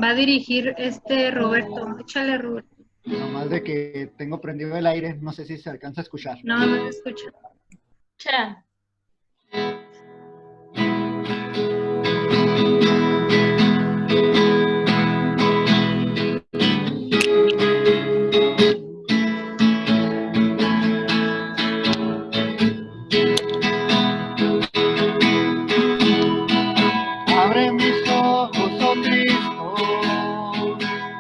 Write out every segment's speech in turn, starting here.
Va a dirigir Roberto. Échale, Roberto. Nomás de que tengo prendido el aire, no sé si se alcanza a escuchar. No, no te escucho. Cha. Abre mis ojos, oh Cristo,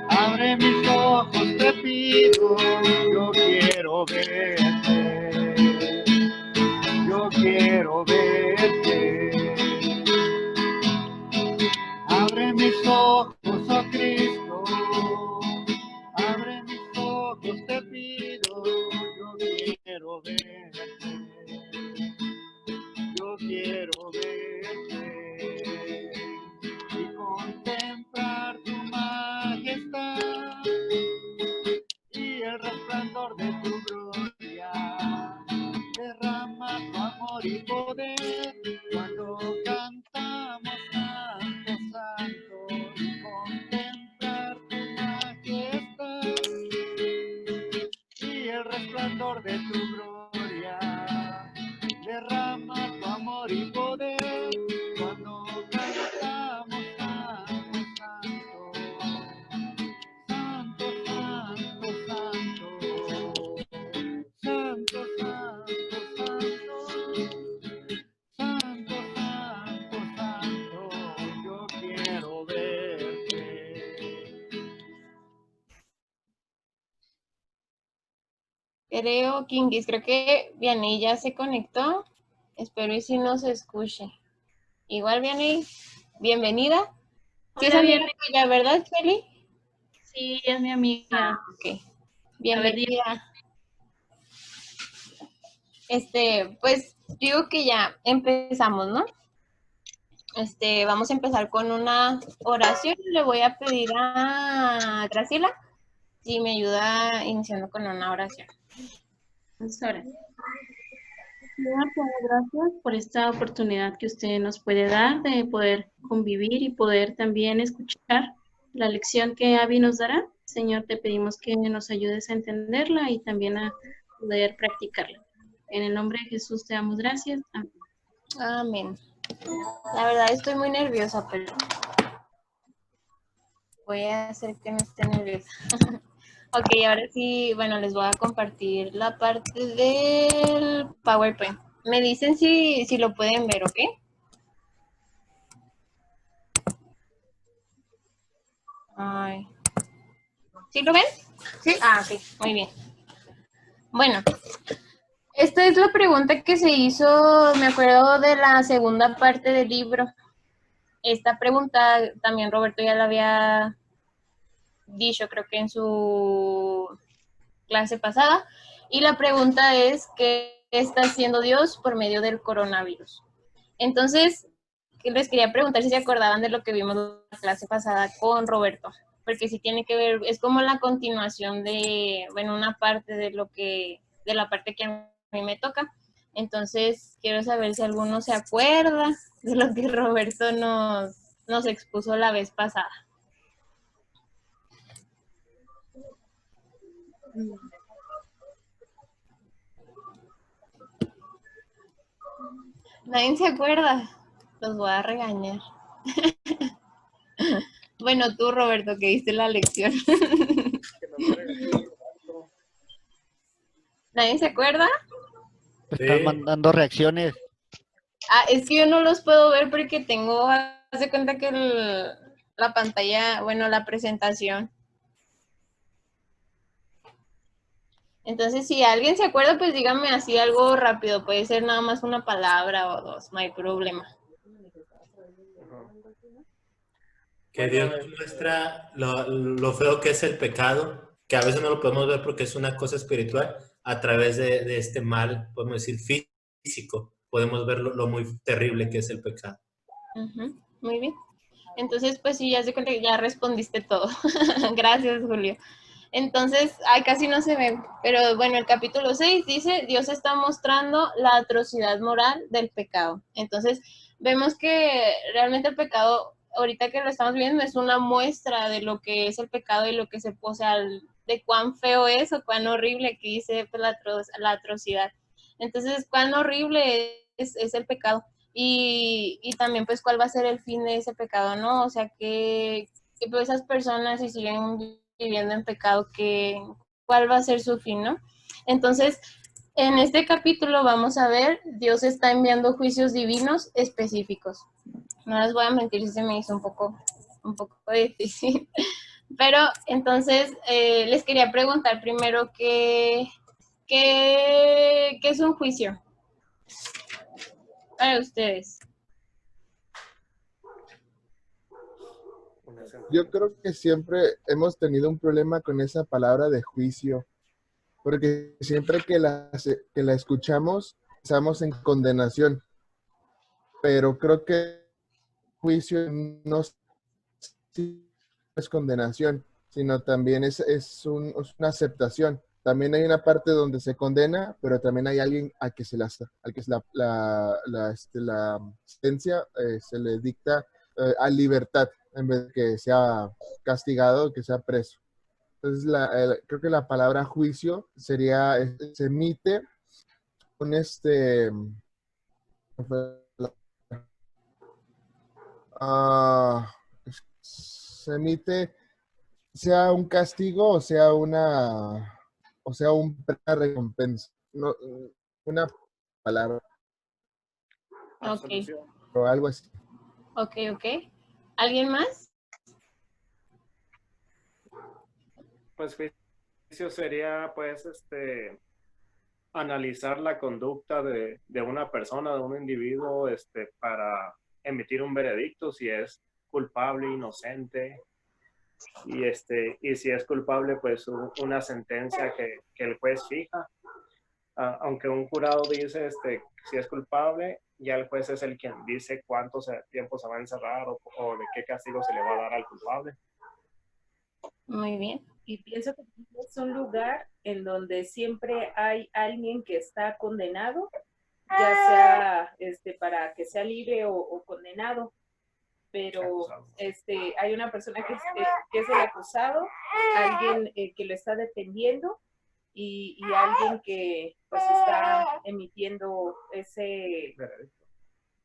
abre mis ojos, te pido, yo quiero verte, yo quiero verte. Abre mis ojos, oh Cristo, abre mis ojos, te pido, yo quiero verte, yo quiero verte y contemplar tu majestad y el resplandor de tu gloria. Derrama tu amor y poder cuando cantamos santo, santo, y contemplar tu majestad y el resplandor de tu gloria. Derrama tu amor y poder cuando cantamos santo, santo, santo, santo, santo, santo, santo, santo, santo, santo, yo quiero verte. Creo que Vianney ya se conectó. Espero y si no se escuche. Igual, Vianney, bienvenida. Sí, es amiga tuya, ¿verdad, Feli? Sí, es mi amiga. Ok, bienvenida. Pues digo que ya empezamos, ¿no? Vamos a empezar con una oración. Le voy a pedir a Graciela si me ayuda iniciando con una oración. Señor, gracias por esta oportunidad que usted nos puede dar de poder convivir y poder también escuchar la lección que Abby nos dará. Señor, te pedimos que nos ayudes a entenderla y también a poder practicarla. En el nombre de Jesús te damos gracias. Amén. Amén. La verdad estoy muy nerviosa, pero voy a hacer que no esté nerviosa. Ok, ahora sí, bueno, les voy a compartir la parte del PowerPoint. Me dicen si lo pueden ver, ¿ok? Ay. ¿Sí lo ven? Sí. Ah, ok, muy bien. Bueno, esta es la pregunta que se hizo, me acuerdo de la segunda parte del libro. Esta pregunta también Roberto ya la había dicho, creo que en su clase pasada. Y la pregunta es, ¿qué está haciendo Dios por medio del coronavirus? Entonces, les quería preguntar si se acordaban de lo que vimos en la clase pasada con Roberto, porque sí tiene que ver, es como la continuación de, bueno, una parte de la parte que a mí me toca. Entonces, quiero saber si alguno se acuerda de lo que Roberto nos expuso la vez pasada. ¿Nadie se acuerda? Los voy a regañar. Bueno, tú, Roberto, que diste la lección. ¿Nadie se acuerda? Están mandando reacciones. Ah, es que yo no los puedo ver porque tengo, haz de cuenta que la pantalla, bueno, la presentación. Entonces, si alguien se acuerda, pues díganme así algo rápido. Puede ser nada más una palabra o dos, no hay problema. Que Dios nos muestra lo feo que es el pecado, que a veces no lo podemos ver porque es una cosa espiritual, a través de este mal, podemos decir físico, podemos ver lo muy terrible que es el pecado. Muy bien. Entonces, pues sí, ya se cuenta que ya respondiste todo. Gracias, Julio. Entonces, ay, casi no se ve, pero bueno, el capítulo 6 dice, Dios está mostrando la atrocidad moral del pecado. Entonces, vemos que realmente el pecado ahorita que lo estamos viendo, es una muestra de lo que es el pecado y lo que o sea, de cuán feo es o cuán horrible, que dice pues, la atrocidad. Entonces, cuán horrible es el pecado. Y también, pues, cuál va a ser el fin de ese pecado, ¿no? O sea, que pues, esas personas si siguen viviendo en pecado, ¿cuál va a ser su fin, no? Entonces, en este capítulo vamos a ver, Dios está enviando juicios divinos específicos. No les voy a mentir, si se me hizo un poco difícil. Pero entonces les quería preguntar primero qué es un juicio para ustedes. Yo creo que siempre hemos tenido un problema con esa palabra de juicio, porque siempre que la escuchamos, pensamos en condenación, pero creo que juicio no es condenación, sino también es una aceptación. También hay una parte donde se condena, pero también hay alguien al que la sentencia se le dicta a libertad, en vez de que sea castigado, que sea preso. Entonces, creo que la palabra juicio sería, se emite un se emite, sea un castigo o sea una recompensa. No, una palabra. Ok. O algo así. Ok. ¿Alguien más? Pues juicio sería, pues, analizar la conducta de una persona, de un individuo, para emitir un veredicto, si es culpable, inocente, y si es culpable, pues una sentencia que el juez fija. Aunque un jurado dice si es culpable, ya el juez es el quien dice cuánto tiempo se va a encerrar o de qué castigo se le va a dar al culpable. Muy bien. Y pienso que es un lugar en donde siempre hay alguien que está condenado, ya sea para que sea libre o condenado, pero hay una persona que es el acusado, alguien que lo está defendiendo y alguien que pues está emitiendo ese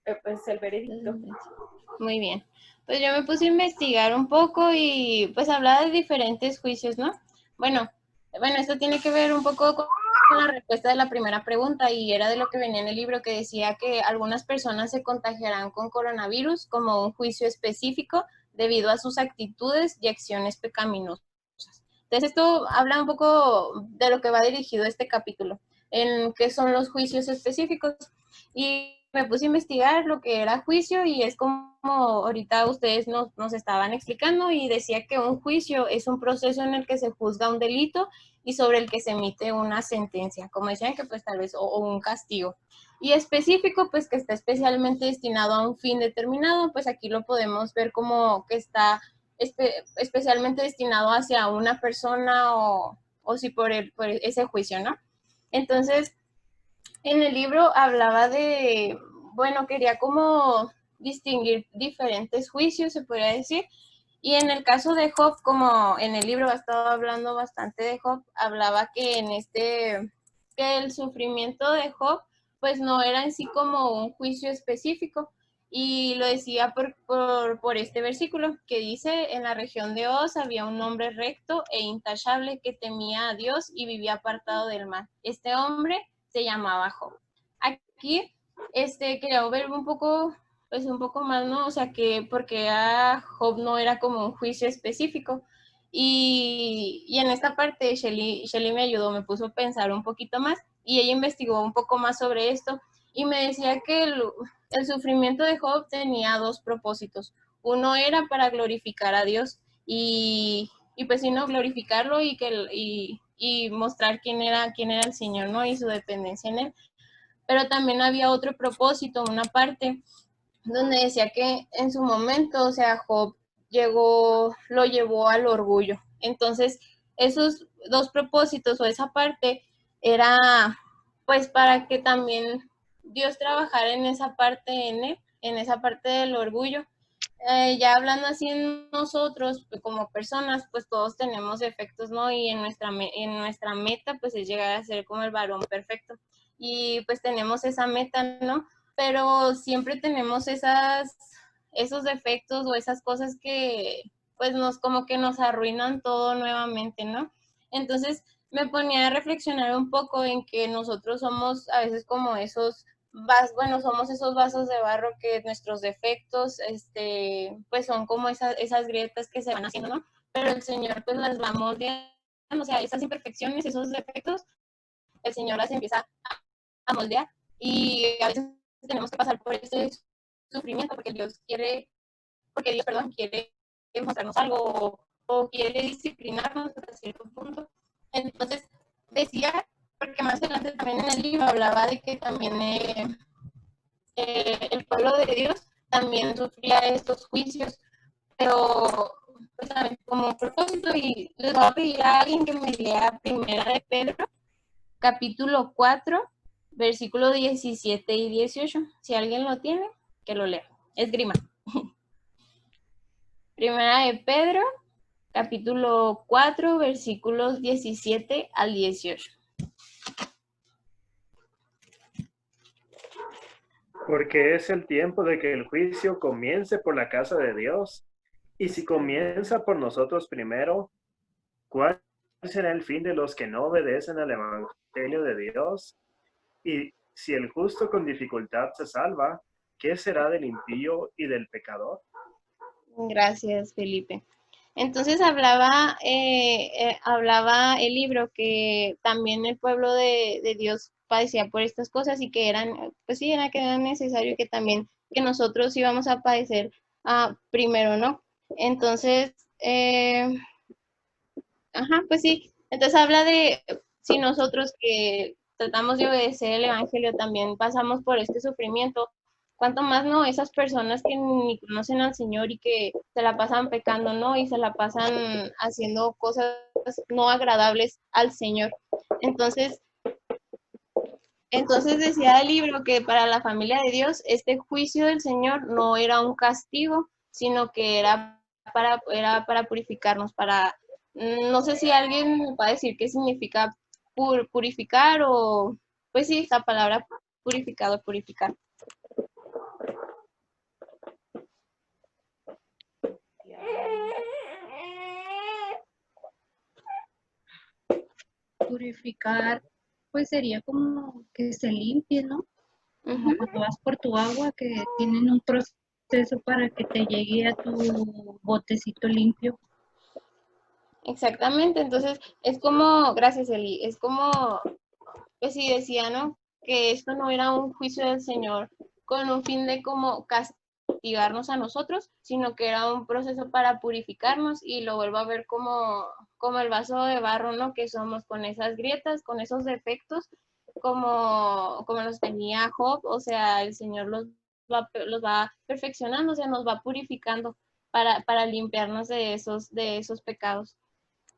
el veredicto. Muy bien. Pues yo me puse a investigar un poco y pues hablaba de diferentes juicios, ¿no? Bueno, esto tiene que ver un poco con la respuesta de la primera pregunta y era de lo que venía en el libro, que decía que algunas personas se contagiarán con coronavirus como un juicio específico debido a sus actitudes y acciones pecaminosas. Entonces esto habla un poco de lo que va dirigido este capítulo, en qué son los juicios específicos. Y me puse a investigar lo que era juicio y es como ahorita ustedes nos estaban explicando y decía que un juicio es un proceso en el que se juzga un delito y sobre el que se emite una sentencia, como decían que pues tal vez o un castigo. Y específico pues que está especialmente destinado a un fin determinado, pues aquí lo podemos ver como que está especialmente destinado hacia una persona o si por ese juicio, ¿no? Entonces, en el libro hablaba quería como distinguir diferentes juicios, se podría decir, y en el caso de Job, como en el libro ha estado hablando bastante de Job, hablaba que que el sufrimiento de Job, pues no era en sí como un juicio específico, y lo decía por este versículo, que dice, en la región de Oz había un hombre recto e intachable que temía a Dios y vivía apartado del mal. Este hombre se llamaba Job. Aquí quería ver un poco más, ¿no? O sea, que porque a Job no era como un juicio específico. Y en esta parte Shelly me ayudó, me puso a pensar un poquito más y ella investigó un poco más sobre esto y me decía que el sufrimiento de Job tenía dos propósitos. Uno era para glorificar a Dios y pues si no, glorificarlo y mostrar quién era el Señor, ¿no? Y su dependencia en él. Pero también había otro propósito, una parte donde decía que en su momento, o sea, Job lo llevó al orgullo. Entonces, esos dos propósitos o esa parte era pues para que también Dios trabajara en esa parte en él, en esa parte del orgullo. ya hablando así en nosotros, pues, como personas, pues todos tenemos defectos, ¿no? Y en nuestra meta, pues es llegar a ser como el varón perfecto. Y pues tenemos esa meta, ¿no? Pero siempre tenemos esos defectos o esas cosas que, pues como que nos arruinan todo nuevamente, ¿no? Entonces me ponía a reflexionar un poco en que nosotros somos a veces como somos esos vasos de barro que nuestros defectos, pues son como esas grietas que se van haciendo, ¿no? Pero el Señor pues las va moldeando, o sea, esas imperfecciones, esos defectos, el Señor las empieza a moldear y a veces tenemos que pasar por ese sufrimiento porque Dios, quiere mostrarnos algo o quiere disciplinarnos hasta cierto punto. Entonces, decía, porque más adelante también en el libro hablaba de que también el pueblo de Dios también sufría estos juicios, pero pues también como propósito, y les voy a pedir a alguien que me lea Primera de Pedro, capítulo 4, versículos 17 y 18. Si alguien lo tiene, que lo lea. Esgrima. Primera de Pedro, capítulo 4, versículos 17 al 18. Porque es el tiempo de que el juicio comience por la casa de Dios. Y si comienza por nosotros primero, ¿cuál será el fin de los que no obedecen al Evangelio de Dios? Y si el justo con dificultad se salva, ¿qué será del impío y del pecador? Gracias, Felipe. Entonces hablaba el libro que también el pueblo de Dios padecía por estas cosas y que que era necesario que también que nosotros íbamos a padecer primero, ¿no? Entonces, pues sí. Entonces habla de si nosotros que tratamos de obedecer el Evangelio también pasamos por este sufrimiento, cuánto más no esas personas que ni conocen al Señor y que se la pasan pecando, ¿no? Y se la pasan haciendo cosas no agradables al Señor. Entonces decía el libro que para la familia de Dios este juicio del Señor no era un castigo, sino que era para purificarnos, no sé si alguien me va a decir qué significa purificar o, pues sí, esta palabra purificado, purificar. Purificar, pues sería como que se limpie, ¿no? Como cuando vas por tu agua, que tienen un proceso para que te llegue a tu botecito limpio. Exactamente, entonces es como, gracias Eli, es como, pues sí decía, ¿no? Que esto no era un juicio del Señor con un fin de como castigarnos a nosotros, sino que era un proceso para purificarnos y lo vuelvo a ver como el vaso de barro, ¿no? Que somos con esas grietas, con esos defectos, como los tenía Job, o sea, el Señor los va perfeccionando, o sea, nos va purificando para limpiarnos de esos pecados.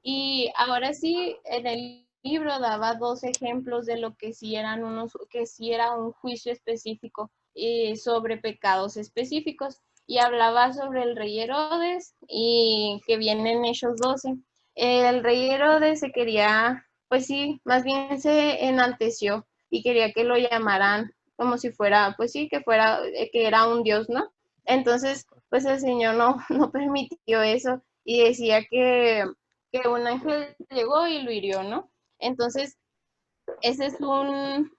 Y ahora sí, en el libro daba 2 ejemplos de lo que sí era un juicio específico sobre pecados específicos. Y hablaba sobre el rey Herodes y que viene en Hechos 12. El rey Herodes se quería, pues sí, más bien se enalteció y quería que lo llamaran como si fuera, pues sí, que era un dios, ¿no? Entonces, pues el Señor no permitió eso y decía que un ángel llegó y lo hirió, ¿no? Entonces, ese es un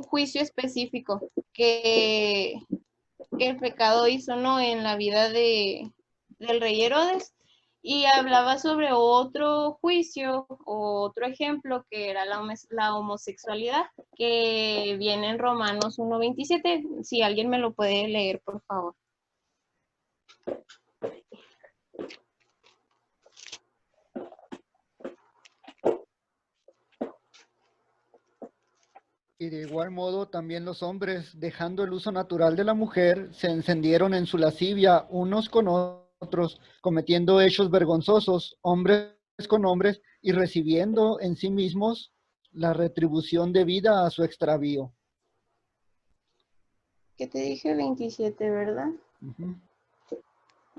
juicio específico que el pecado hizo, ¿no? En la vida del rey Herodes. Y hablaba sobre otro juicio, otro ejemplo, que era la homosexualidad, que viene en Romanos 1:27. Si alguien me lo puede leer, por favor. Y de igual modo también los hombres, dejando el uso natural de la mujer, se encendieron en su lascivia unos con otros, cometiendo hechos vergonzosos, hombres con hombres, y recibiendo en sí mismos la retribución debida a su extravío. ¿Qué te dije? 27, ¿verdad?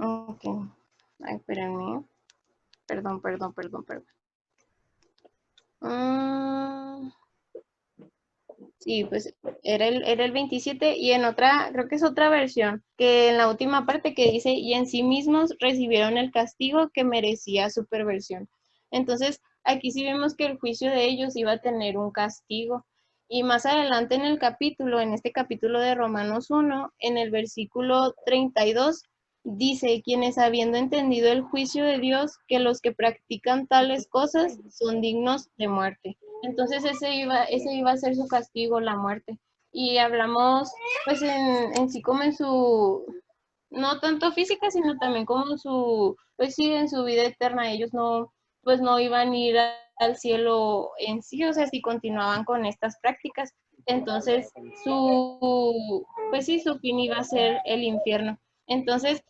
Ok. Ay, espérenme. Perdón. Mm, sí, pues era el 27 y en otra, creo que es otra versión, que en la última parte que dice, y en sí mismos recibieron el castigo que merecía su perversión. Entonces, aquí sí vemos que el juicio de ellos iba a tener un castigo. Y más adelante en el capítulo, en este capítulo de Romanos 1, en el versículo 32, dice, quienes habiendo entendido el juicio de Dios, que los que practican tales cosas son dignos de muerte. Entonces ese iba a ser su castigo, la muerte. Y hablamos pues en sí como en su, no tanto física, sino también como pues sí, en su vida eterna. Ellos no, pues no iban a ir al cielo en sí, o sea, si continuaban con estas prácticas. Entonces pues sí, su fin iba a ser el infierno. Entonces,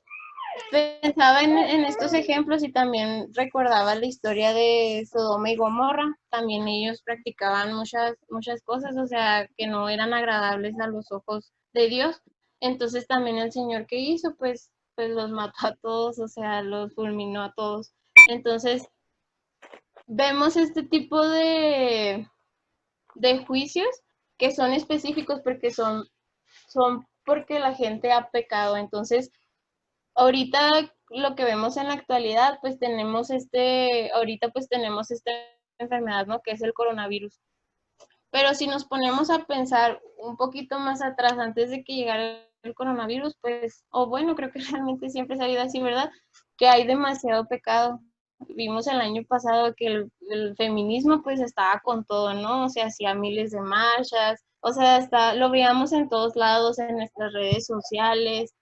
pensaba en estos ejemplos y también recordaba la historia de Sodoma y Gomorra. También ellos practicaban muchas cosas, o sea, que no eran agradables a los ojos de Dios. Entonces también el Señor que hizo, pues los mató a todos, o sea, los fulminó a todos. Entonces vemos este tipo de juicios que son específicos porque son porque la gente ha pecado. Entonces, ahorita lo que vemos en la actualidad, pues ahorita pues tenemos esta enfermedad, ¿no? Que es el coronavirus. Pero si nos ponemos a pensar un poquito más atrás, antes de que llegara el coronavirus, pues, o bueno, creo que realmente siempre se ha ido así, ¿verdad? Que hay demasiado pecado. Vimos el año pasado que el feminismo pues estaba con todo, ¿no? O sea, hacía miles de marchas, o sea, lo veíamos en todos lados, en nuestras redes sociales,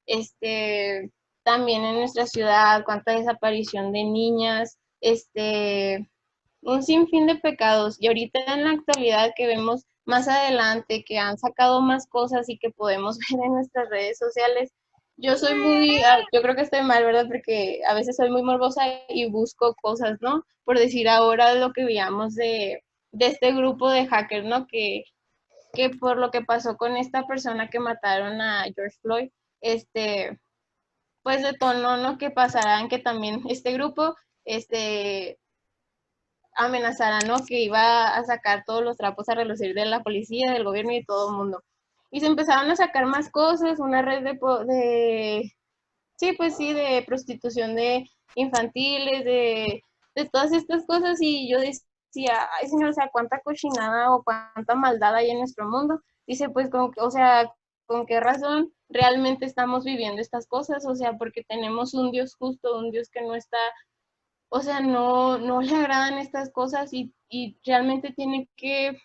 también en nuestra ciudad, cuánta desaparición de niñas, un sinfín de pecados. Y ahorita en la actualidad que vemos más adelante, que han sacado más cosas y que podemos ver en nuestras redes sociales, yo creo que estoy mal, ¿verdad? Porque a veces soy muy morbosa y busco cosas, ¿no? Por decir ahora lo que veíamos de este grupo de hackers, ¿no? Que por lo que pasó con esta persona que mataron a George Floyd, pues detonó, ¿no? Que pasarán que también este grupo, amenazara, ¿no? Que iba a sacar todos los trapos a relucir de la policía, del gobierno y de todo el mundo. Y se empezaron a sacar más cosas, una red sí, pues sí, de prostitución de infantiles, de todas estas cosas, y yo decía, ay señor, o sea, cuánta cochinada o cuánta maldad hay en nuestro mundo. Dice, pues, o sea, ¿con qué razón realmente estamos viviendo estas cosas? O sea, porque tenemos un Dios justo, un Dios que no está, o sea, no le agradan estas cosas y realmente tiene que,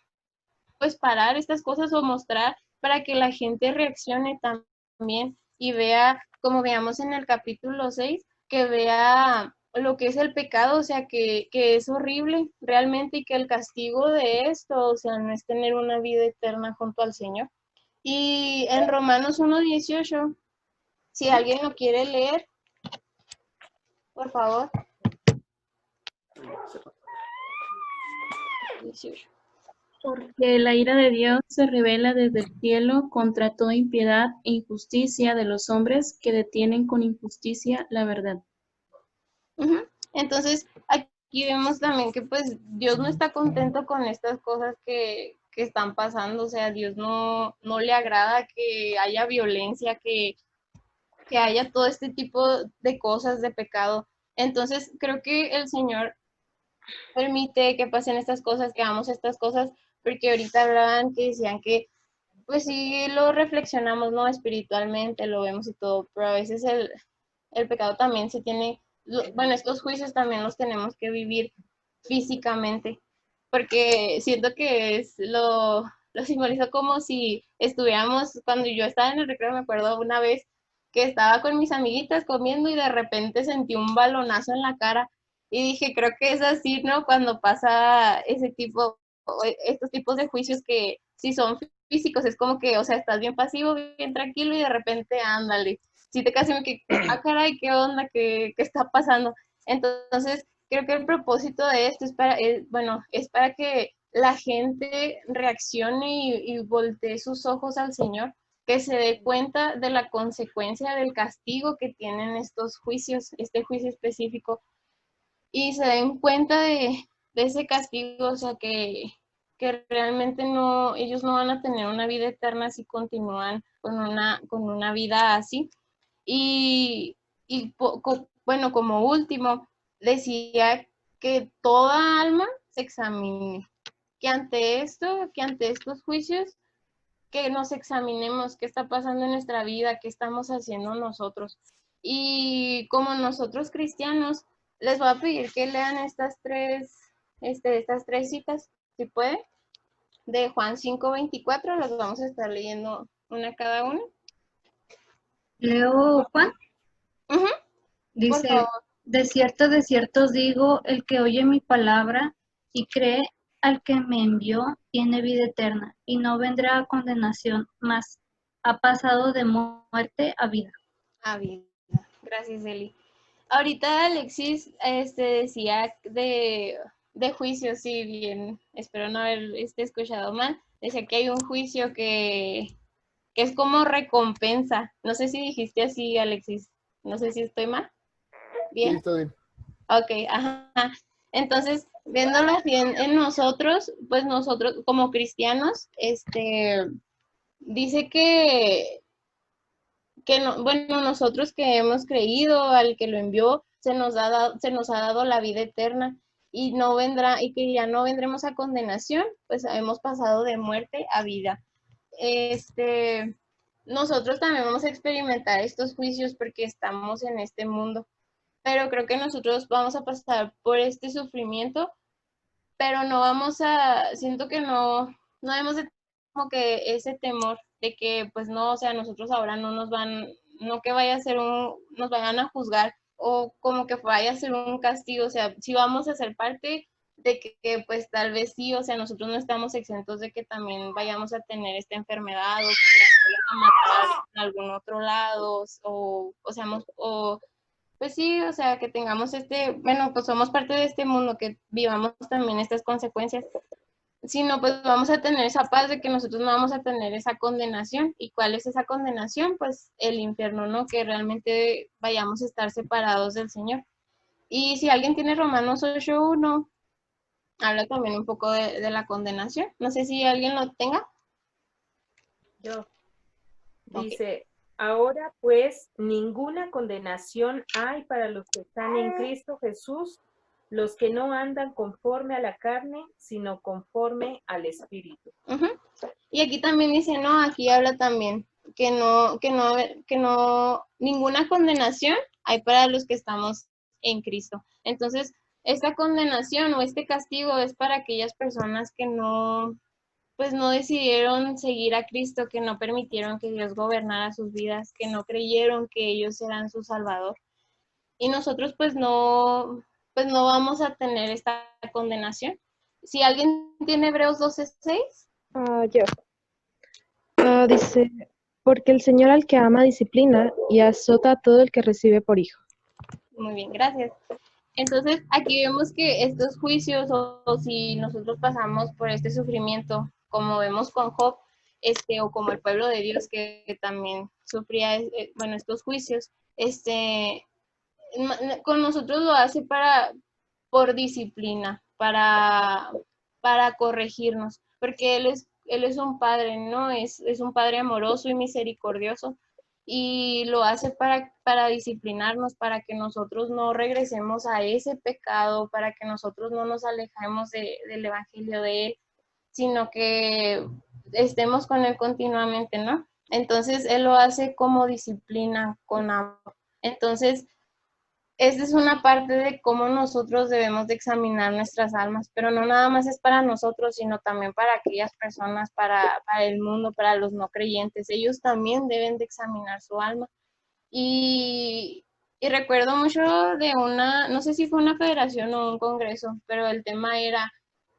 pues, parar estas cosas o mostrar para que la gente reaccione también y vea, como veamos en el capítulo 6, que vea lo que es el pecado, o sea, que es horrible realmente y que el castigo de esto, o sea, no es tener una vida eterna junto al Señor. Y en Romanos 1:18, si alguien lo quiere leer, por favor. 18. Porque la ira de Dios se revela desde el cielo contra toda impiedad e injusticia de los hombres que detienen con injusticia la verdad. Entonces, aquí vemos también que pues Dios no está contento con estas cosas que están pasando, o sea, Dios no le agrada que haya violencia, que haya todo este tipo de cosas, de pecado. Entonces, creo que el Señor permite que pasen estas cosas, que hagamos estas cosas, porque ahorita hablaban que decían que, pues sí lo reflexionamos, ¿no? Espiritualmente, lo vemos y todo, pero a veces el pecado también se tiene, bueno, estos juicios también los tenemos que vivir físicamente, porque siento que lo simbolizo como si estuviéramos, cuando yo estaba en el recreo, me acuerdo una vez que estaba con mis amiguitas comiendo y de repente sentí un balonazo en la cara y dije, creo que es así, ¿no? Cuando pasa estos tipos de juicios que si son físicos, es como que, o sea, estás bien pasivo, bien tranquilo y de repente, ándale, si te casi me que, caray, ¿qué onda? ¿Qué está pasando? Entonces, creo que el propósito de esto es para que la gente reaccione y voltee sus ojos al Señor, que se dé cuenta de la consecuencia del castigo que tienen estos juicios, este juicio específico, y se den cuenta de ese castigo, o sea, que realmente no, ellos no van a tener una vida eterna si continúan con una vida así. Y bueno, como último, decía que toda alma se examine, que ante estos juicios, que nos examinemos qué está pasando en nuestra vida, qué estamos haciendo nosotros. Y como nosotros cristianos, les voy a pedir que lean estas tres citas, si pueden, de Juan 5:24, las vamos a estar leyendo una cada una. Leo, Juan. Uh-huh. Dice, de cierto os digo, el que oye mi palabra y cree al que me envió, tiene vida eterna, y no vendrá a condenación, mas ha pasado de muerte a vida. A vida. Gracias, Eli. Ahorita Alexis decía de juicio, sí, bien, espero no haber escuchado mal. Decía que hay un juicio que es como recompensa. No sé si dijiste así, Alexis. No sé si estoy mal. ¿Bien? Sí, está bien. Ok, ajá. Entonces, viéndolo así en nosotros, pues nosotros como cristianos, dice que no, bueno, nosotros que hemos creído al que lo envió, se nos ha dado la vida eterna y no vendrá, y que ya no vendremos a condenación, pues hemos pasado de muerte a vida. Nosotros también vamos a experimentar estos juicios porque estamos en este mundo, pero creo que nosotros vamos a pasar por este sufrimiento, pero no siento que no debemos de como que ese temor de que pues no, o sea, nosotros ahora no nos que vaya a ser nos vayan a juzgar o como que vaya a ser un castigo, o sea, sí vamos a ser parte de que pues tal vez sí, o sea, nosotros no estamos exentos de que también vayamos a tener esta enfermedad o que nos vayan a matar en algún otro lado pues sí, o sea, que tengamos bueno, pues somos parte de este mundo, que vivamos también estas consecuencias, sino pues vamos a tener esa paz de que nosotros no vamos a tener esa condenación. ¿Y cuál es esa condenación? Pues el infierno, ¿no? Que realmente vayamos a estar separados del Señor. Y si alguien tiene Romanos 8:1, habla también un poco de la condenación. No sé si alguien lo tenga. Yo. Dice, ahora pues ninguna condenación hay para los que están en Cristo Jesús, los que no andan conforme a la carne, sino conforme al Espíritu. Uh-huh. Y aquí también dice, no, aquí habla también que no, ninguna condenación hay para los que estamos en Cristo. Entonces, esta condenación o este castigo es para aquellas personas que no decidieron seguir a Cristo, que no permitieron que Dios gobernara sus vidas, que no creyeron que ellos eran su Salvador. Y nosotros pues no vamos a tener esta condenación. Si alguien tiene Hebreos 12:6. Yo. Dice, porque el Señor al que ama disciplina y azota a todo el que recibe por hijo. Muy bien, gracias. Entonces, aquí vemos que estos juicios, o si nosotros pasamos por este sufrimiento, como vemos con Job, o como el pueblo de Dios que también sufría, estos juicios, con nosotros lo hace por disciplina, para corregirnos, porque Él es un padre, ¿no? Es un padre amoroso y misericordioso, y lo hace para disciplinarnos, para que nosotros no regresemos a ese pecado, para que nosotros no nos alejemos del evangelio de Él, sino que estemos con Él continuamente, ¿no? Entonces, Él lo hace como disciplina, con amor. Entonces, esta es una parte de cómo nosotros debemos de examinar nuestras almas, pero no nada más es para nosotros, sino también para aquellas personas, para el mundo, para los no creyentes. Ellos también deben de examinar su alma. Y recuerdo mucho de no sé si fue una federación o un congreso, pero el tema era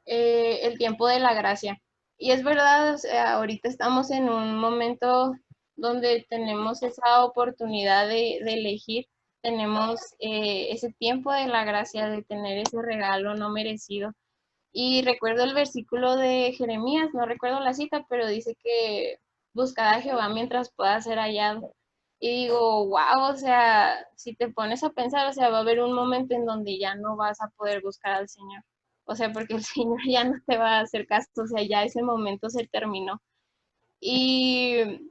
el tiempo de la gracia. Y es verdad, o sea, ahorita estamos en un momento donde tenemos esa oportunidad de elegir, tenemos ese tiempo de la gracia, de tener ese regalo no merecido. Y recuerdo el versículo de Jeremías, no recuerdo la cita, pero dice que buscad a Jehová mientras pueda ser hallado. Y digo, wow, o sea, si te pones a pensar, o sea, va a haber un momento en donde ya no vas a poder buscar al Señor. O sea, porque el Señor ya no te va a hacer caso, o sea, ya ese momento se terminó. Y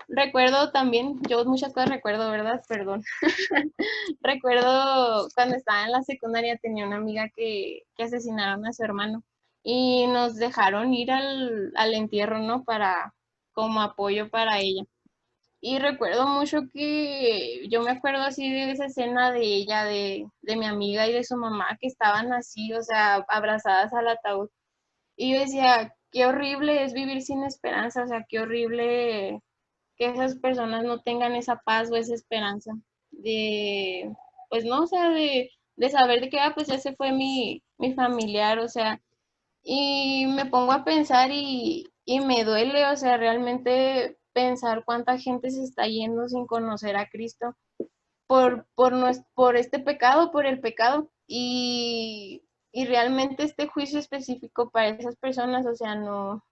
recuerdo también, yo muchas cosas recuerdo, ¿verdad? Perdón. Recuerdo cuando estaba en la secundaria tenía una amiga que asesinaron a su hermano y nos dejaron ir al entierro, ¿no? Como apoyo para ella. Y recuerdo mucho que yo me acuerdo así de esa escena de ella, de mi amiga y de su mamá que estaban así, o sea, abrazadas al ataúd. Y yo decía, qué horrible es vivir sin esperanza, o sea, qué horrible que esas personas no tengan esa paz o esa esperanza de, pues no, o sea, de saber de que, pues ya se fue mi familiar, o sea, y me pongo a pensar y me duele, o sea, realmente pensar cuánta gente se está yendo sin conocer a Cristo por este pecado, por el pecado, y realmente este juicio específico para esas personas, o sea, no,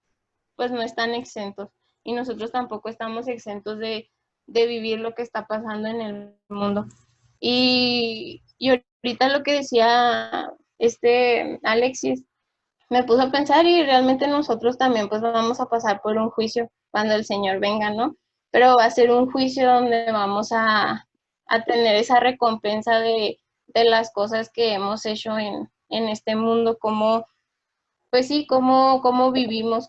pues no están exentos y nosotros tampoco estamos exentos de vivir lo que está pasando en el mundo. Y ahorita lo que decía Alexis, me puso a pensar y realmente nosotros también pues vamos a pasar por un juicio cuando el Señor venga, ¿no? Pero va a ser un juicio donde vamos a tener esa recompensa de las cosas que hemos hecho en este mundo, como, pues sí, cómo vivimos,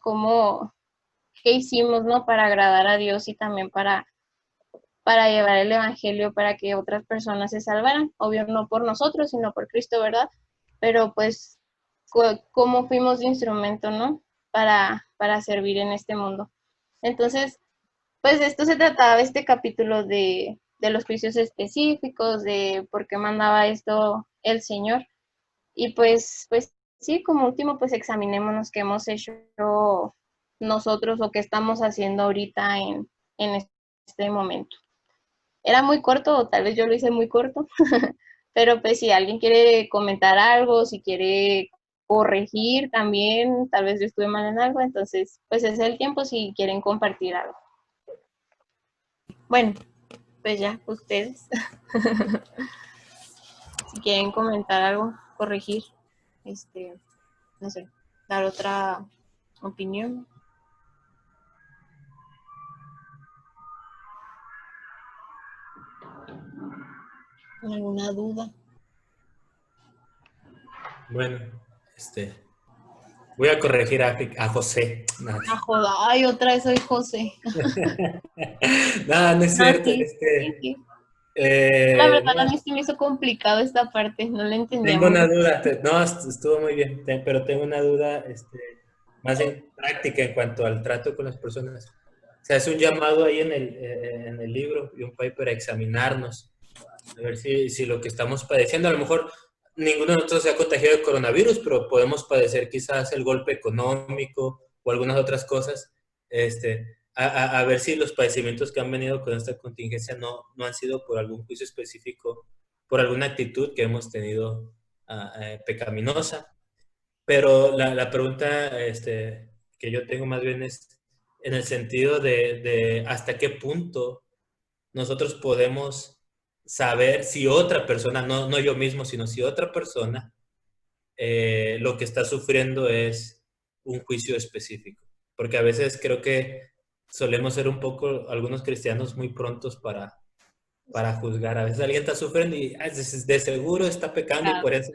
qué hicimos, ¿no? Para agradar a Dios y también para llevar el Evangelio para que otras personas se salvaran. Obvio, no por nosotros, sino por Cristo, ¿verdad? Pero pues, cómo fuimos de instrumento, ¿no? Para servir en este mundo. Entonces, pues de esto se trataba este capítulo de los juicios específicos, de por qué mandaba esto el Señor. Y pues sí, como último, pues examinémonos qué hemos hecho nosotros o qué estamos haciendo ahorita en este momento. Era muy corto, o tal vez yo lo hice muy corto, pero pues si alguien quiere comentar algo, si quiere corregir también, tal vez yo estuve mal en algo, entonces pues es el tiempo si quieren compartir algo. Bueno, pues ya, ustedes, si quieren comentar algo, corregir, no sé, dar otra opinión. ¿Alguna duda? Bueno, voy a corregir a José. No, Ah, joda, ay, otra vez soy José. no es cierto. Sí, sí. La verdad, No, a mí sí me hizo complicado esta parte, no la entendía tengo muy una bien. duda. No, estuvo muy bien, pero tengo una duda más en práctica en cuanto al trato con las personas. Se hace un llamado ahí en el libro y un paper a examinarnos, a ver si lo que estamos padeciendo, a lo mejor ninguno de nosotros se ha contagiado de coronavirus, pero podemos padecer quizás el golpe económico o algunas otras cosas, a ver si los padecimientos que han venido con esta contingencia no han sido por algún juicio específico, por alguna actitud que hemos tenido pecaminosa. Pero la pregunta que yo tengo más bien es en el sentido de hasta qué punto nosotros podemos saber si otra persona, no yo mismo, sino si otra persona lo que está sufriendo es un juicio específico. Porque a veces creo que solemos ser un poco, algunos cristianos, muy prontos para juzgar. A veces alguien está sufriendo y de seguro está pecando y por eso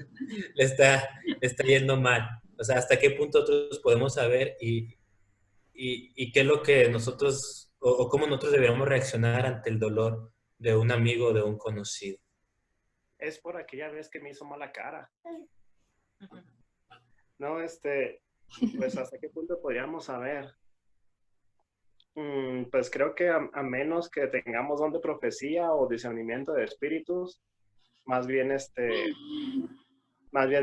le está yendo mal. O sea, hasta qué punto nosotros podemos saber y qué es lo que nosotros, o cómo nosotros deberíamos reaccionar ante el dolor de un amigo o de un conocido. Es por aquella vez que me hizo mala cara. No, pues hasta qué punto podríamos saber. Pues creo que a menos que tengamos don de profecía o discernimiento de espíritus, más bien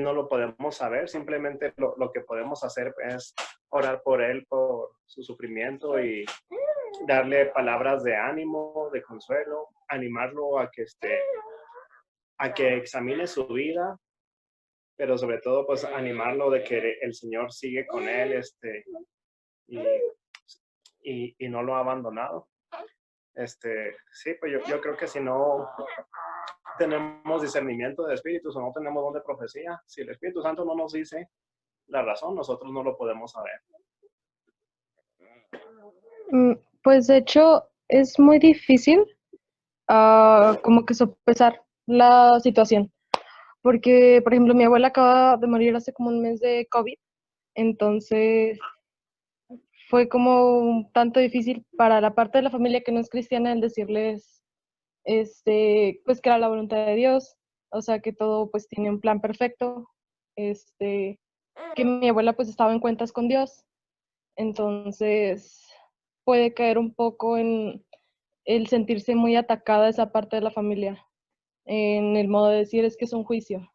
no lo podemos saber. Simplemente lo que podemos hacer es orar por él, por su sufrimiento y darle palabras de ánimo, de consuelo, animarlo a que examine su vida, pero sobre todo pues animarlo de que el Señor sigue con él, y no lo ha abandonado. Sí, pues yo creo que si no tenemos discernimiento de espíritus o no tenemos don de profecía, si el Espíritu Santo no nos dice la razón, nosotros no lo podemos saber. Pues de hecho es muy difícil como que sopesar la situación, porque por ejemplo mi abuela acaba de morir hace como un mes de COVID, entonces fue como un tanto difícil para la parte de la familia que no es cristiana el decirles pues que era la voluntad de Dios, o sea que todo pues tiene un plan perfecto, que mi abuela pues estaba en cuentas con Dios, entonces puede caer un poco en el sentirse muy atacada esa parte de la familia, en el modo de decir es que es un juicio.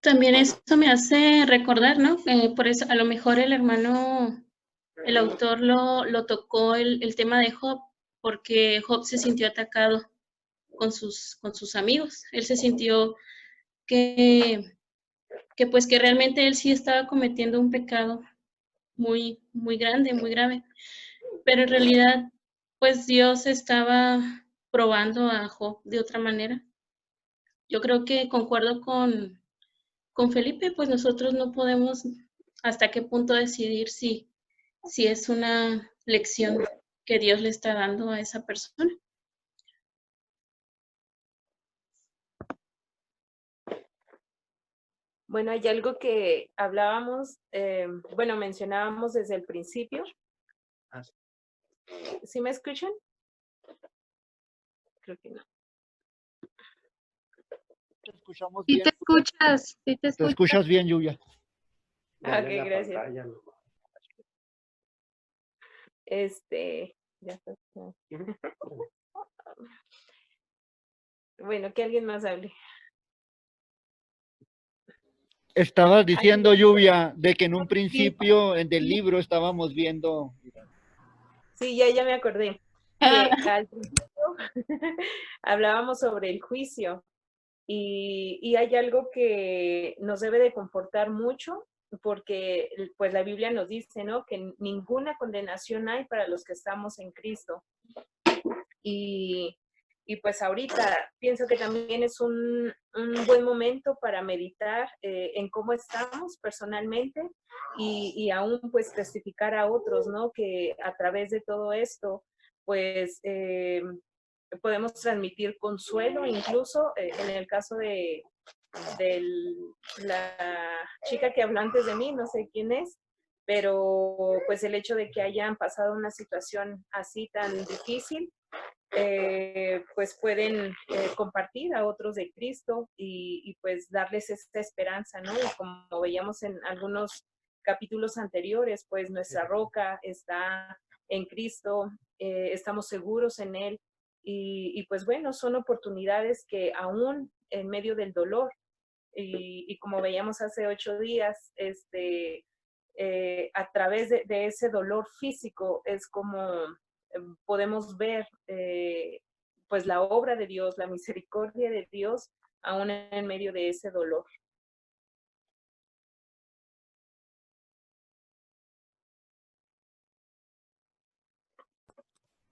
También esto me hace recordar, ¿no? Por eso a lo mejor el hermano, el autor lo tocó el tema de Job, porque Job se sintió atacado con sus amigos. Él se sintió que pues que realmente él sí estaba cometiendo un pecado muy, muy grande, muy grave. Pero en realidad, pues Dios estaba probando a Job de otra manera. Yo creo que concuerdo con Felipe, pues nosotros no podemos hasta qué punto decidir si es una lección que Dios le está dando a esa persona. Bueno, hay algo que hablábamos, mencionábamos desde el principio. ¿Sí me escuchan? Creo que no. Te escuchamos Sí bien. te escuchas, sí te Te escuchas. escuchas bien, Lluvia. Ok, gracias. Ya está. Bueno, que alguien más hable. Estabas diciendo, Lluvia, de que en un principio del libro estábamos viendo... Sí, ya me acordé. Que al principio hablábamos sobre el juicio y hay algo que nos debe de confortar mucho porque pues la Biblia nos dice, ¿no? Que ninguna condenación hay para los que estamos en Cristo. Y pues ahorita pienso que también es un buen momento para meditar en cómo estamos personalmente y aún pues testificar a otros, ¿no? Que a través de todo esto pues podemos transmitir consuelo, incluso en el caso de la chica que habló antes de mí, no sé quién es, pero pues el hecho de que hayan pasado una situación así tan difícil, pues pueden compartir a otros de Cristo y pues darles esta esperanza, ¿no? Y como veíamos en algunos capítulos anteriores, pues nuestra roca está en Cristo, estamos seguros en Él y pues bueno, son oportunidades que aún en medio del dolor y como veíamos hace 8 días, a través de ese dolor físico es como podemos ver pues la obra de Dios, la misericordia de Dios, aún en medio de ese dolor.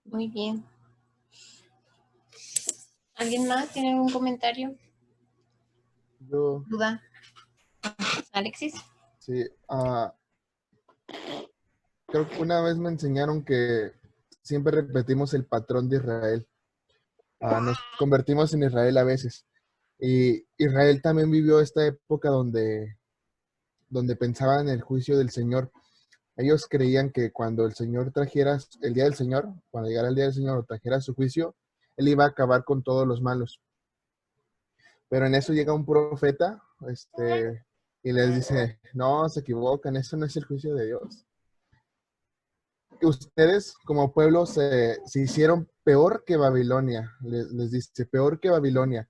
Muy bien. ¿Alguien más tiene un comentario? Yo, ¿Duda? ¿Alexis? sí. Creo que una vez me enseñaron que siempre repetimos el patrón de Israel. Nos convertimos en Israel a veces. Y Israel también vivió esta época donde pensaban en el juicio del Señor. Ellos creían que cuando el Señor trajera el día del Señor, cuando llegara el día del Señor o trajera su juicio, Él iba a acabar con todos los malos. Pero en eso llega un profeta y les dice, no, se equivocan, eso no es el juicio de Dios. Ustedes como pueblo se hicieron peor que Babilonia, les dice, peor que Babilonia.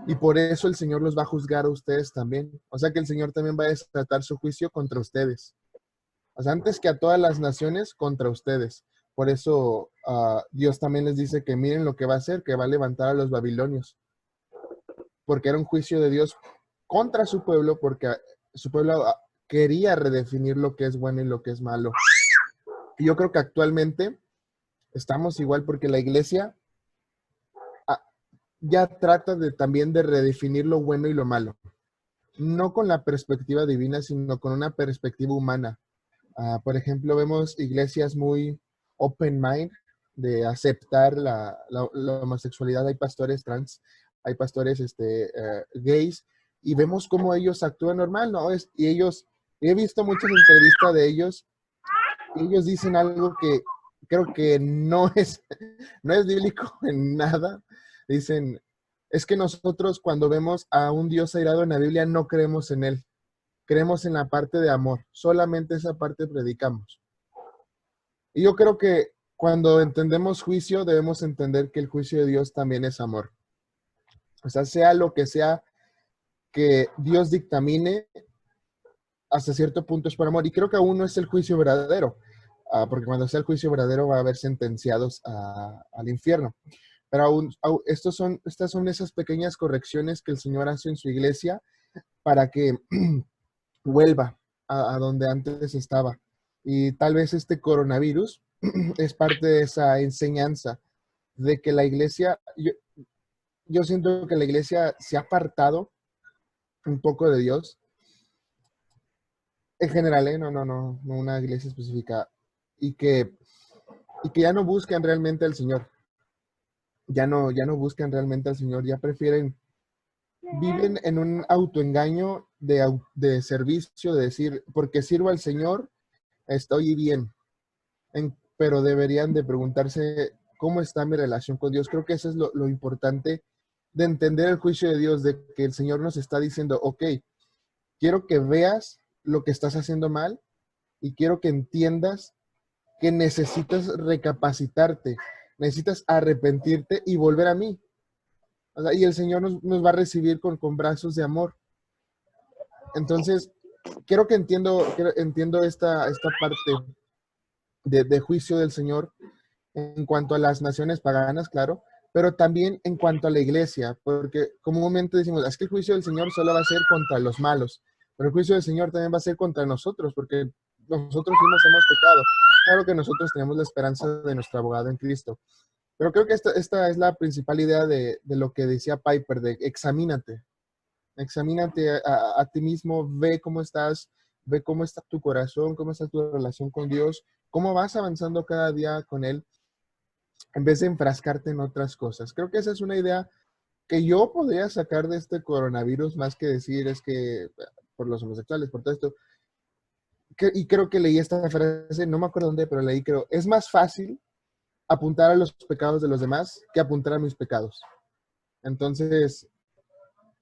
Y por eso el Señor los va a juzgar a ustedes también. O sea que el Señor también va a desatar su juicio contra ustedes. O sea, antes que a todas las naciones, contra ustedes. Por eso Dios también les dice que miren lo que va a hacer, que va a levantar a los babilonios. porque era un juicio de Dios contra su pueblo, porque su pueblo quería redefinir lo que es bueno y lo que es malo. Y yo creo que actualmente estamos igual porque la iglesia ya trata también de redefinir lo bueno y lo malo. No con la perspectiva divina, sino con una perspectiva humana. Por ejemplo, vemos iglesias muy open mind de aceptar la homosexualidad. Hay pastores trans, hay pastores gays, y vemos cómo ellos actúan normal, ¿no? Y ellos, he visto muchas entrevistas de ellos, y ellos dicen algo que creo que no es bíblico en nada. Dicen, es que nosotros cuando vemos a un Dios airado en la Biblia no creemos en él. Creemos en la parte de amor. Solamente esa parte predicamos. Y yo creo que cuando entendemos juicio, debemos entender que el juicio de Dios también es amor. O sea lo que sea que Dios dictamine, hasta cierto punto es por amor. Y creo que aún no es el juicio verdadero. Porque cuando sea el juicio verdadero va a haber sentenciados al infierno. Pero estas son esas pequeñas correcciones que el Señor hace en su iglesia para que vuelva a donde antes estaba. Y tal vez este coronavirus es parte de esa enseñanza de que la iglesia, yo siento que la iglesia se ha apartado un poco de Dios. En general, no una iglesia específica. Y que ya no buscan realmente al Señor. Ya no buscan realmente al Señor, ya viven en un autoengaño de servicio, de decir, porque sirvo al Señor, estoy bien. Pero deberían de preguntarse cómo está mi relación con Dios. Creo que eso es lo importante de entender el juicio de Dios, de que el Señor nos está diciendo, ok, quiero que veas lo que estás haciendo mal y quiero que entiendas que necesitas recapacitarte, necesitas arrepentirte y volver a mí. O sea, y el Señor nos va a recibir con brazos de amor. Entonces, creo que entiendo esta parte de juicio del Señor en cuanto a las naciones paganas, claro, pero también en cuanto a la iglesia, porque comúnmente decimos, es que el juicio del Señor solo va a ser contra los malos, pero el juicio del Señor también va a ser contra nosotros, porque nosotros mismos hemos pecado. Claro que nosotros tenemos la esperanza de nuestro abogado en Cristo. Pero creo que esta es la principal idea de lo que decía Piper, de examínate. Examínate a ti mismo, ve cómo estás, ve cómo está tu corazón, cómo está tu relación con Dios, cómo vas avanzando cada día con Él, en vez de enfrascarte en otras cosas. Creo que esa es una idea que yo podría sacar de este coronavirus, más que decir es que por los homosexuales, por todo esto. Y creo que leí esta frase, no me acuerdo dónde, pero leí, creo, es más fácil apuntar a los pecados de los demás que apuntar a mis pecados. Entonces,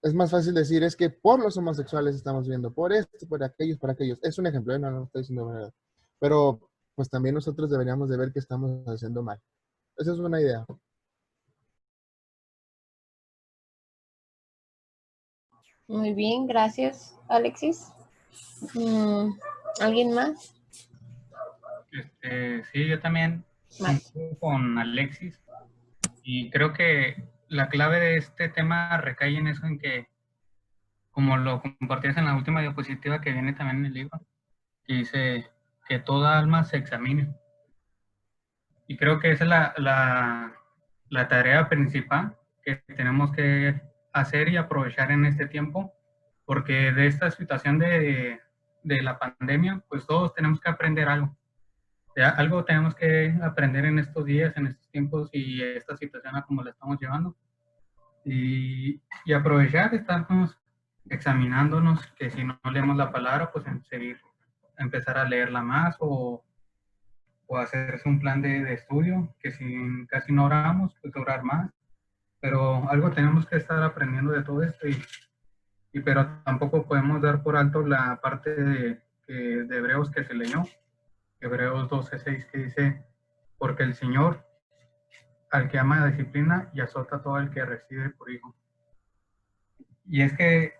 es más fácil decir, es que por los homosexuales estamos viendo, por esto, por aquellos. Es un ejemplo, no estoy diciendo verdad. Pero, pues también nosotros deberíamos de ver que estamos haciendo mal. Esa es una idea. Muy bien, gracias, Alexis. ¿Alguien más? Sí, yo también con Alexis, y creo que la clave de este tema recae en eso, en que, como lo compartías en la última diapositiva que viene también en el libro, que dice que toda alma se examine. Y creo que esa es la tarea principal que tenemos que hacer y aprovechar en este tiempo, porque de esta situación de la pandemia, pues todos tenemos que aprender algo. Algo tenemos que aprender en estos días, en estos tiempos y esta situación a como la estamos llevando. Y aprovechar, estarnos examinándonos, que si no leemos la palabra, pues empezar a leerla más o hacerse un plan de estudio, que si casi no oramos, pues orar más. Pero algo tenemos que estar aprendiendo de todo esto, pero tampoco podemos dar por alto la parte de Hebreos que se leyó. Hebreos 12:6, que dice, porque el Señor al que ama disciplina y azota a todo el que recibe por hijo. Y es que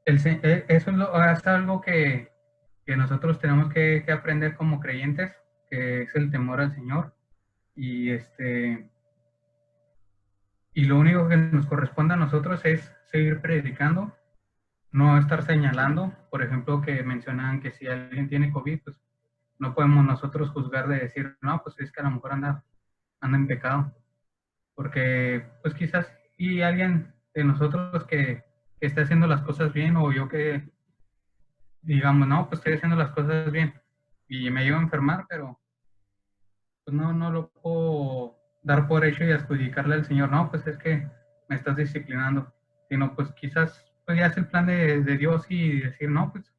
eso es algo que nosotros tenemos que aprender como creyentes, que es el temor al Señor. Y Y lo único que nos corresponde a nosotros es seguir predicando, no estar señalando. Por ejemplo, que mencionan que si alguien tiene COVID, pues no podemos nosotros juzgar de decir, no, pues es que a lo mejor anda en pecado. Porque pues quizás y alguien de nosotros que esté haciendo las cosas bien, o yo que digamos, no, pues estoy haciendo las cosas bien y me llevo a enfermar, pero pues no lo puedo dar por hecho y adjudicarle al Señor, no, pues es que me estás disciplinando, sino pues quizás pues ya es el plan de Dios y decir, no, pues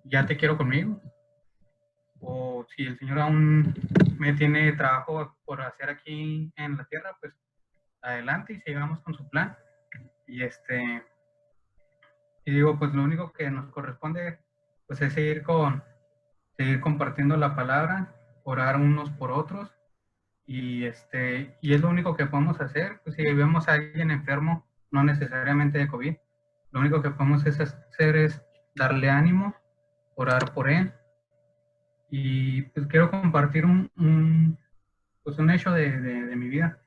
ya te quiero conmigo. O si el Señor aún me tiene trabajo por hacer aquí en la tierra, pues adelante y sigamos con su plan. Y y digo, pues lo único que nos corresponde pues es seguir compartiendo la palabra, orar unos por otros, y es lo único que podemos hacer. Pues si vemos a alguien enfermo, no necesariamente de COVID, lo único que podemos hacer es darle ánimo, orar por él. Y pues quiero compartir un hecho de mi vida.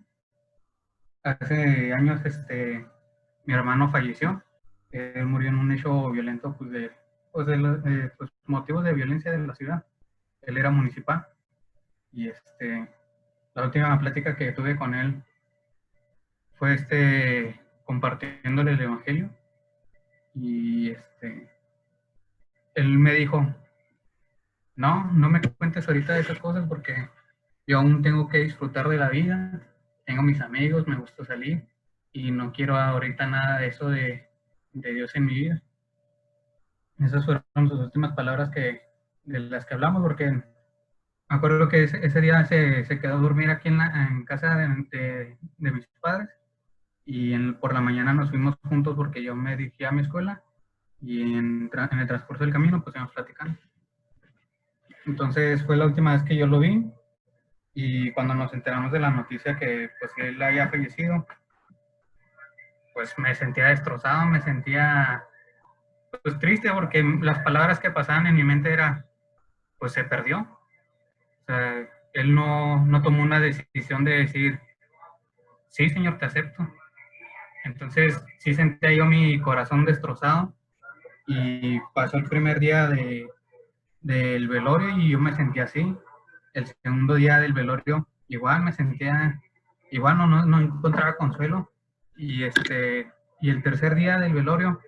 Hace años mi hermano falleció. Él murió en un hecho violento pues de motivos de violencia de la ciudad. Él era municipal y la última plática que tuve con él fue compartiéndole el evangelio, y él me dijo, no me cuentes ahorita de esas cosas porque yo aún tengo que disfrutar de la vida, tengo mis amigos, me gusta salir y no quiero ahorita nada de eso de Dios en mi vida. Esas fueron sus últimas palabras de las que hablamos, porque me acuerdo que ese día se quedó a dormir aquí en casa de mis padres, y por la mañana nos fuimos juntos porque yo me dirigí a mi escuela, y en el transcurso del camino pues íbamos platicando. Entonces fue la última vez que yo lo vi, y cuando nos enteramos de la noticia que pues él había fallecido, pues me sentía destrozado, me sentía pues triste, porque las palabras que pasaban en mi mente era, pues se perdió. O sea, él no tomó una decisión de decir, sí, Señor, te acepto. Entonces sí sentía yo mi corazón destrozado, y pasó el primer día del velorio y yo me sentía así. El segundo día del velorio igual me sentía, igual no encontraba consuelo, y el tercer día del velorio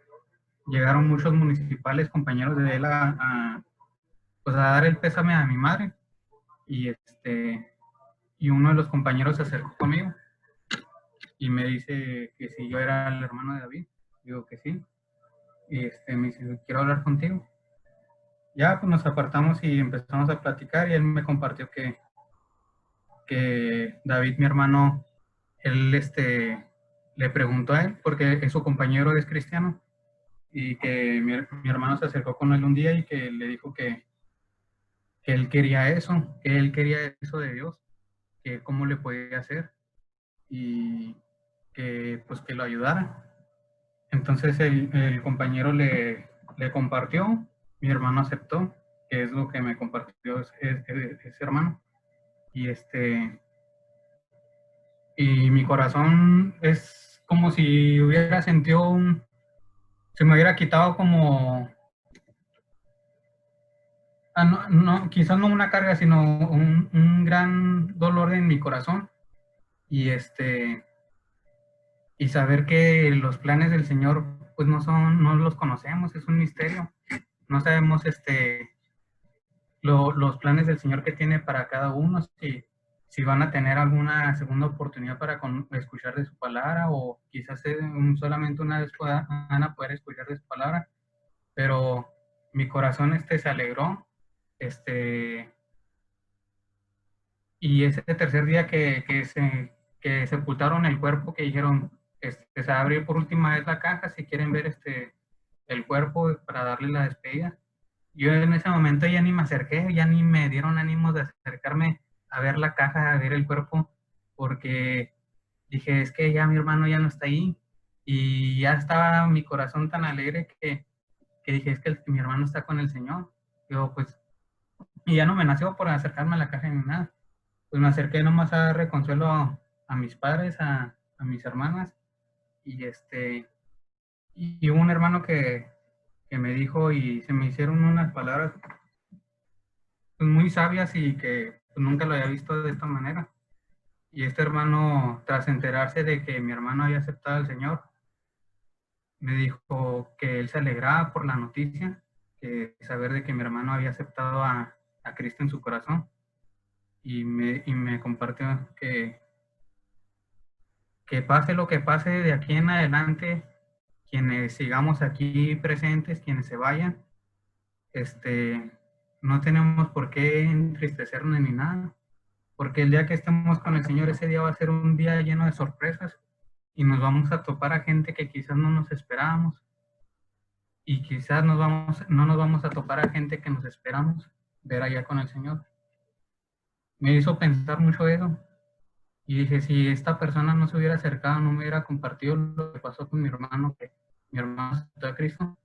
llegaron muchos municipales, compañeros de él, pues a dar el pésame a mi madre, y uno de los compañeros se acercó conmigo y me dice que si yo era el hermano de David. Digo que sí, y me dice, quiero hablar contigo. Ya pues nos apartamos y empezamos a platicar, y él me compartió que David, mi hermano, él le preguntó a él, porque su compañero es cristiano, y que mi hermano se acercó con él un día y que le dijo que él quería eso, de Dios, que cómo le podía hacer, y que pues que lo ayudara. Entonces el compañero le compartió, mi hermano aceptó, que es lo que me compartió ese hermano. Y y mi corazón es como si hubiera sentido se me hubiera quitado como, quizás no una carga, sino un gran dolor en mi corazón, y y saber que los planes del Señor pues no los conocemos, es un misterio. No sabemos los planes del Señor que tiene para cada uno, si van a tener alguna segunda oportunidad para escuchar de su palabra, o quizás solamente una vez van a poder escuchar de su palabra. Pero mi corazón se alegró, y ese tercer día que sepultaron el cuerpo, que dijeron, se va a abrir por última vez la caja si quieren ver el cuerpo para darle la despedida. Yo en ese momento ya ni me acerqué, ya ni me dieron ánimos de acercarme a ver la caja, a ver el cuerpo, porque dije, es que ya mi hermano ya no está ahí, y ya estaba mi corazón tan alegre que dije, es que mi hermano está con el Señor. Yo pues, y ya no me nació por acercarme a la caja ni nada. Pues me acerqué nomás a darle consuelo mis padres, a mis hermanas, y y hubo un hermano que me dijo, y se me hicieron unas palabras pues, muy sabias y que pues, nunca lo había visto de esta manera. Y este hermano, tras enterarse de que mi hermano había aceptado al Señor, me dijo que él se alegraba por la noticia, que saber de que mi hermano había aceptado a Cristo en su corazón. Y me compartió que pase lo que pase de aquí en adelante, quienes sigamos aquí presentes, quienes se vayan, no tenemos por qué entristecernos ni nada, porque el día que estemos con el Señor, ese día va a ser un día lleno de sorpresas y nos vamos a topar a gente que quizás no nos esperábamos y quizás no nos vamos a topar a gente que nos esperamos ver allá con el Señor. Me hizo pensar mucho eso. Y dije, si esta persona no se hubiera acercado, no me hubiera compartido lo que pasó con mi hermano, que mi hermano aceptó a Cristo,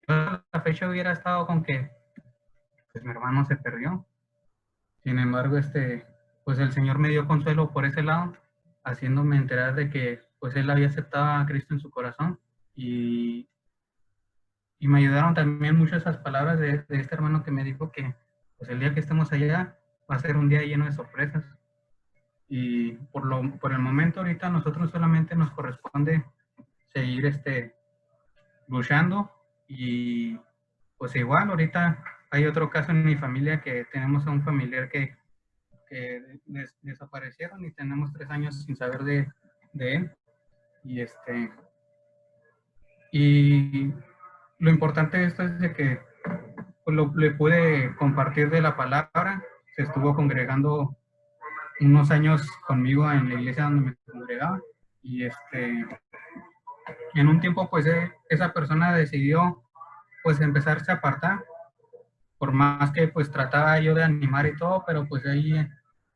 yo a la fecha hubiera estado con que pues mi hermano se perdió. Sin embargo, pues el Señor me dio consuelo por ese lado, haciéndome enterar de que pues él había aceptado a Cristo en su corazón. Y me ayudaron también mucho esas palabras de este hermano que me dijo que pues el día que estemos allá va a ser un día lleno de sorpresas. Y por el momento ahorita a nosotros solamente nos corresponde seguir luchando y pues igual ahorita hay otro caso en mi familia que tenemos a un familiar que desaparecieron y tenemos 3 años sin saber de él y lo importante de esto es de que pues, le pude compartir de la palabra. Se estuvo congregando unos años conmigo en la iglesia donde me congregaba y en un tiempo pues esa persona decidió pues empezarse a apartar, por más que pues trataba yo de animar y todo, pero pues ahí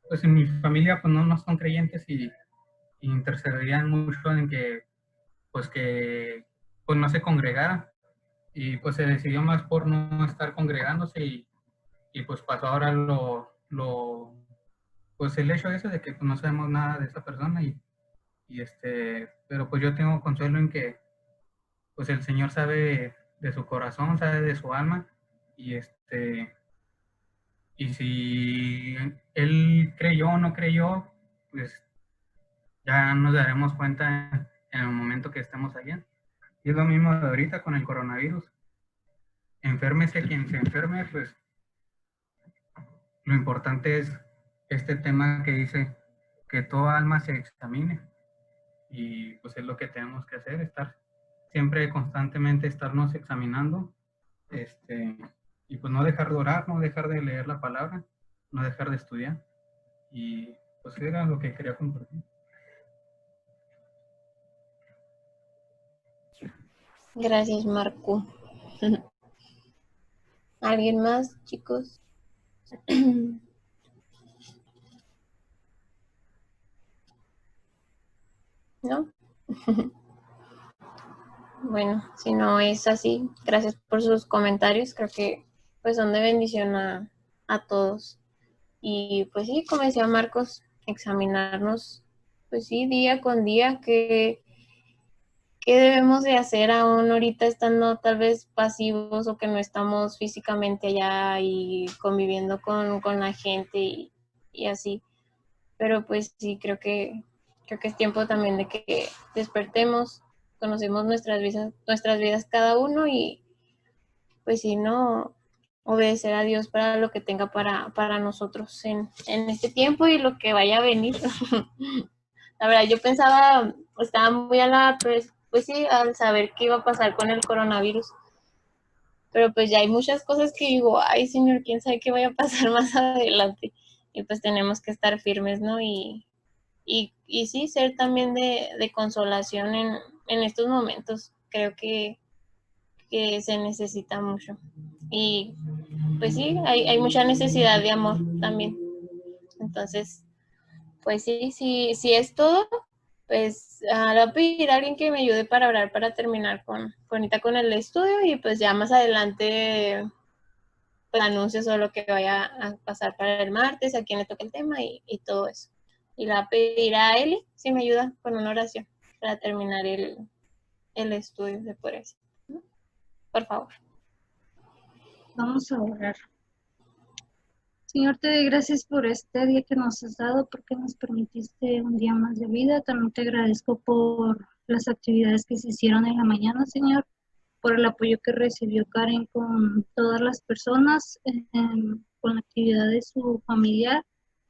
pues en mi familia pues no son creyentes y intercedían mucho en que pues no se congregara y pues se decidió más por no estar congregándose y pues pasó ahora pues el hecho ese de que pues, no sabemos nada de esa persona pero pues yo tengo consuelo en que pues el Señor sabe de su corazón, sabe de su alma y y si él creyó o no creyó, pues ya nos daremos cuenta en el momento que estemos allá. Y es lo mismo de ahorita con el coronavirus. Enférmese quien se enferme, pues lo importante es este tema que dice que toda alma se examine. Y pues es lo que tenemos que hacer, estar siempre constantemente estarnos examinando, y pues no dejar de orar, no dejar de leer la palabra, no dejar de estudiar. Y pues era lo que quería compartir. Gracias, Marco. ¿Alguien más, chicos? ¿No? Bueno, si no es así, gracias por sus comentarios. Creo que pues son de bendición a todos. Y pues sí, como decía Marcos, examinarnos, pues sí, día con día, qué debemos de hacer aún ahorita estando tal vez pasivos o que no estamos físicamente allá y conviviendo con la gente y así. Pero pues sí, creo que es tiempo también de que despertemos, conocemos nuestras vidas cada uno y pues si no, obedecer a Dios para lo que tenga para nosotros en este tiempo y lo que vaya a venir. La verdad, yo estaba muy pues sí, al saber qué iba a pasar con el coronavirus. Pero pues ya hay muchas cosas que digo, ay Señor, quién sabe qué vaya a pasar más adelante. Y pues tenemos que estar firmes, ¿no? Y sí, ser también de consolación en estos momentos. Creo que se necesita mucho. Y pues sí, hay mucha necesidad de amor también. Entonces, pues sí es todo. Pues le voy a pedir a alguien que me ayude para orar para terminar con el estudio y pues ya más adelante pues, anuncios o lo que vaya a pasar para el martes, a quién le toca el tema y todo eso. Y le voy a pedir a Eli si me ayuda con una oración para terminar el estudio de por eso. Por favor. Vamos a orar. Señor, te doy gracias por este día que nos has dado, porque nos permitiste un día más de vida. También te agradezco por las actividades que se hicieron en la mañana, Señor, por el apoyo que recibió Karen con todas las personas, con la actividad de su familiar.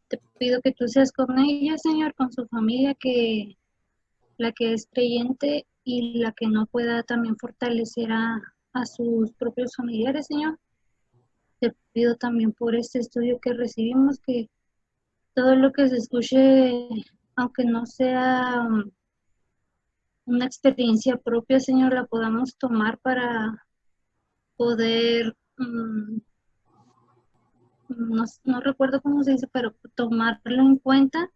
Te pido que tú seas con ella, Señor, con su familia, que la que es creyente y la que no pueda también fortalecer a sus propios familiares, Señor. Te pido también por este estudio que recibimos, que todo lo que se escuche, aunque no sea una experiencia propia, Señor, la podamos tomar para poder, no recuerdo cómo se dice, pero tomarlo en cuenta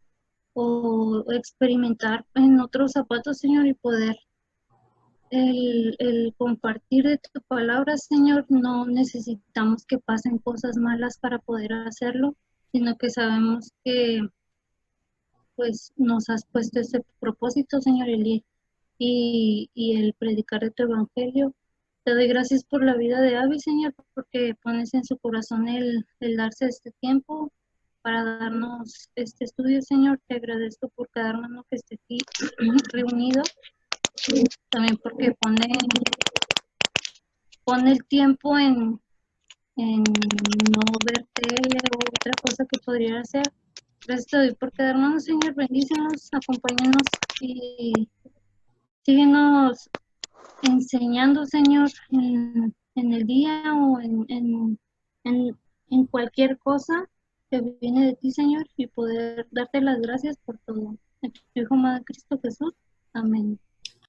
o experimentar en otros zapatos, Señor, y poder el compartir de tu palabra, Señor. No necesitamos que pasen cosas malas para poder hacerlo, sino que sabemos que pues nos has puesto ese propósito, Señor, y el predicar de tu evangelio. Te doy gracias por la vida de Abby, Señor, porque pones en su corazón el darse este tiempo para darnos este estudio, Señor. Te agradezco por cada hermano que esté aquí reunido, también porque pone el tiempo en no ver tele o otra cosa que podría hacer. Gracias te doy por quedarnos, Señor. Bendícenos, acompáñanos y síguenos enseñando, Señor, en el día o en cualquier cosa que viene de ti, Señor, y poder darte las gracias por todo. En tu Hijo amado Cristo Jesús. Amén.